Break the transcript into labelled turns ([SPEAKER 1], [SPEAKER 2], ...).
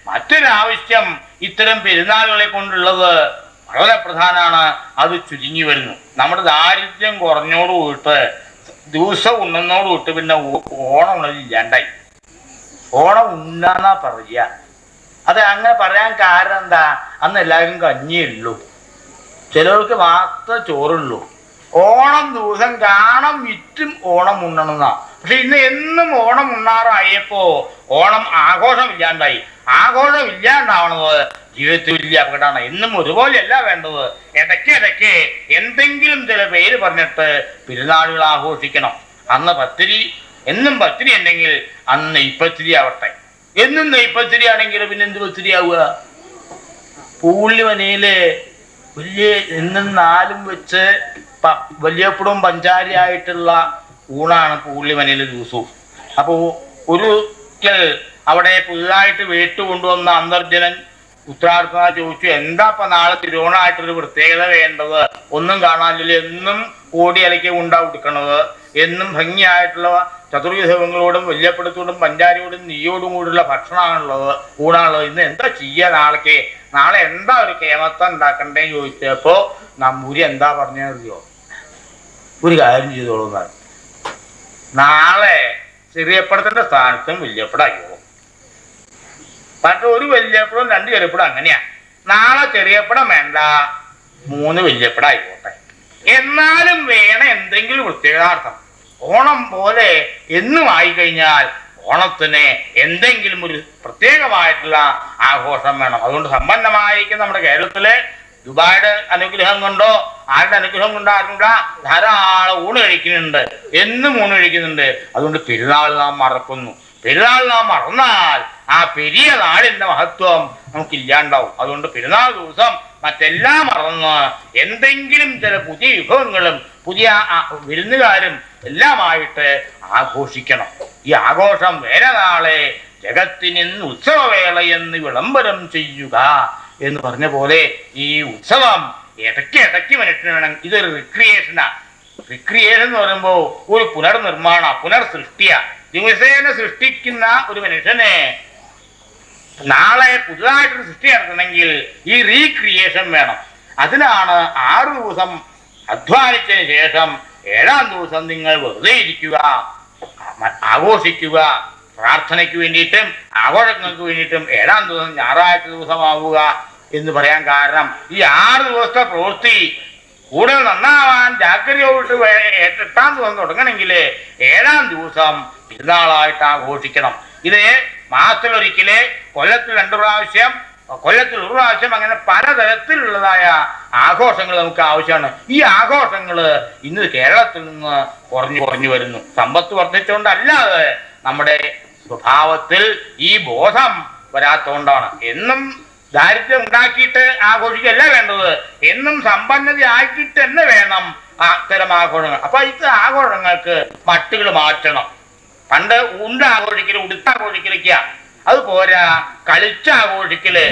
[SPEAKER 1] മറ്റൊരാവശ്യം ഇത്തരം പെരുന്നാളുകളെ കൊണ്ടുള്ളത് വളരെ പ്രധാനമാണ്. അത് ചുരുങ്ങി വരുന്നു. നമ്മുടെ ദാരിദ്ര്യം കുറഞ്ഞോട് കൂട്ട് ദിവസം ഉണ്ണുന്നോട് കൂട്ട് പിന്നെ ഓണം ഉണലില്ലാണ്ടായി. ഓണം ഉണ്ണാന്നാ പറയുക. അത് അങ്ങനെ പറയാൻ കാരണം എന്താ? അന്ന് എല്ലാവരും കഞ്ഞിയുള്ളൂ, ചിലർക്ക് മാത്രമേ ചോറുള്ളൂ. ഓണം ദിവസം കാണം വിറ്റും ഓണം ഉണ്ണണമെന്നാ. പക്ഷെ ഇന്ന് എന്നും ഓണം ഉണ്ണാറായപ്പോ ഓണം ആഘോഷമില്ലാണ്ടായി. ആഘോഷമില്ലാണ്ടാവണത് ജീവിതത്തിൽ വലിയ അപകടമാണ്. എന്നും ഒരുപോലെയല്ല വേണ്ടത്. ഇടയ്ക്കിടയ്ക്ക് എന്തെങ്കിലും ചില പേര് പറഞ്ഞിട്ട് പെരുന്നാളുകൾ ആഘോഷിക്കണം. അന്ന് പത്തിരി, എന്നും പത്തിരി ഉണ്ടെങ്കിൽ അന്ന് നെയ്പത്തിരി ആവട്ടെ. എന്നും നെയ്പത്തിരി ആണെങ്കിൽ പിന്നെ എന്ത് പത്തിരി ആവുക? പൂള്ളിമനയില് വലിയ എന്നും നാലും വെച്ച് വലിയപ്പടവും പഞ്ചാരിയായിട്ടുള്ള ഊണാണ് പൂള്ളിമനയിലെ ദിവസവും. അപ്പോൾ ഒരിക്കൽ അവിടെ പുതുതായിട്ട് വേട്ട് കൊണ്ടുവന്ന അന്തർജനൻ ഉത്രാടത്തിനാ ചോദിച്ചു, എന്താ ഇപ്പൊ നാളെ തിരുവോണമായിട്ടൊരു പ്രത്യേകത വേണ്ടത്? ഒന്നും കാണാനില്ല, എന്നും കോടിയലയ്ക്ക് ഉണ്ടാ കൊടുക്കണത്, എന്നും ഭംഗിയായിട്ടുള്ള ചതുർവിധങ്ങളോടും വല്യപ്പടത്തോടും പഞ്ചാരിയോടും നെയ്യോടും കൂടിയുള്ള ഭക്ഷണമാണുള്ളത്, ഊണാണുള്ളത്. ഇന്ന് എന്താ ചെയ്യുക? നാളെ എന്താ ഒരു കേമത്തം ഉണ്ടാക്കണ്ടേന്ന് ചോദിച്ചപ്പോ നമ്പൂരി എന്താ പറഞ്ഞറിയോ? ഒരു കാര്യം ചെയ്തോളൂന്നാണ്, നാളെ ചെറിയപ്പടത്തിന്റെ സ്ഥാനത്തും വല്യപ്പടാക്കിയോളും. പക്ഷെ ഒരു വല്യപ്പടം 2 ചെറിയപ്പടം അങ്ങനെയാ. നാളെ ചെറിയപ്പടം വേണ്ട, 3 വല്യപ്പടം ആയിക്കോട്ടെ. എന്നാലും വേണം എന്തെങ്കിലും പ്രത്യേകതാർത്ഥം. ഓണം പോലെ എന്നും ആയിക്കഴിഞ്ഞാൽ ഓണത്തിന് എന്തെങ്കിലും ഒരു പ്രത്യേകമായിട്ടുള്ള ആഘോഷം വേണം. അതുകൊണ്ട് സമ്പന്നമായിരിക്കും നമ്മുടെ കേരളത്തിലെ ദുബായിയുടെ അനുഗ്രഹം കൊണ്ടോ ആരുടെ അനുഗ്രഹം കൊണ്ടോ അറിഞ്ഞൂടാ, ധാരാളം ഊണ് കഴിക്കുന്നുണ്ട്, എന്നും ഊണ് കഴിക്കുന്നുണ്ട്. അതുകൊണ്ട് പെരുന്നാൾ നാം മറക്കുന്നു. പെരുന്നാൾ നാം മറന്നാൽ ആ പെരിയ നാടിന്റെ മഹത്വം നമുക്കില്ലാണ്ടാവും. അതുകൊണ്ട് പെരുന്നാൾ ദിവസം മറ്റെല്ലാം മറന്ന് എന്തെങ്കിലും ചില പുതിയ വിഭവങ്ങളും പുതിയ വിരുന്നുകാരും എല്ലാമായിട്ട് ആഘോഷിക്കണം. ഈ ആഘോഷം വേറെ നാളെ ജഗത്തിന് ഉത്സവവേളയെന്ന് വിളംബരം ചെയ്യുക എന്ന് പറഞ്ഞ പോലെ ഈ ഉത്സവം ഇടയ്ക്ക് മനുഷ്യന് വേണം. ഇതൊരു റിക്രിയേഷനാ. റിക്രിയേഷൻ എന്ന് പറയുമ്പോൾ ഒരു പുനർനിർമ്മാണ, പുനർസൃഷ്ടിയാ. ദിവസേന സൃഷ്ടിക്കുന്ന ഒരു മനുഷ്യനെ നാളെ പുതുതായിട്ടൊരു സൃഷ്ടി നടത്തണമെങ്കിൽ ഈ റീക്രിയേഷൻ വേണം. അതിനാണ് 6 ദിവസം അധ്വാനിച്ചതിന് ശേഷം 7-ാം ദിവസം നിങ്ങൾ വെറുതെ ഇരിക്കുക, ആഘോഷിക്കുക. പ്രാർത്ഥനയ്ക്ക് വേണ്ടിയിട്ടും ആഘോഷങ്ങൾക്ക് വേണ്ടിയിട്ടും 7-ാം ദിവസം ഞായറാഴ്ച ദിവസമാവുക എന്ന് പറയാൻ കാരണം ഈ 6 ദിവസത്തെ പ്രവൃത്തി കൂടുതൽ നന്നാവാൻ ജാഗ്രതയോട്ട് 8-ാം ദിവസം തുടങ്ങണമെങ്കിൽ 7-ാം ദിവസം പെരുന്നാളായിട്ട് ആഘോഷിക്കണം. ഇത് മാസത്തിലൊരിക്കല്, കൊല്ലത്തിൽ 2 പ്രാവശ്യം, കൊല്ലത്തിൽ 1 പ്രാവശ്യം, അങ്ങനെ പലതരത്തിലുള്ളതായ ആഘോഷങ്ങൾ നമുക്ക് ആവശ്യമാണ്. ഈ ആഘോഷങ്ങൾ ഇന്ന് കേരളത്തിൽ നിന്ന് കുറഞ്ഞു വരുന്നു. സമ്പത്ത് വർദ്ധിച്ചുകൊണ്ടല്ലാതെ നമ്മുടെ സ്വഭാവത്തിൽ ഈ ബോധം വരാത്തോണ്ടാണ്. എന്നും ദാരിദ്ര്യം ഉണ്ടാക്കിയിട്ട് ആഘോഷിക്കല്ല വേണ്ടത്, എന്നും സമ്പന്നത ആക്കിയിട്ട് തന്നെ വേണം അത്തരം ആഘോഷങ്ങൾ. അപ്പൊ ഇത് ആഘോഷങ്ങൾക്ക് മട്ടുകൾ മാറ്റണം. പണ്ട് ആഘോഷിക്കല്, ഉടുത്താഘോഷിക്കലൊക്കെയാ, അത് പോരാ, കളിച്ചാഘോഷിക്കല്.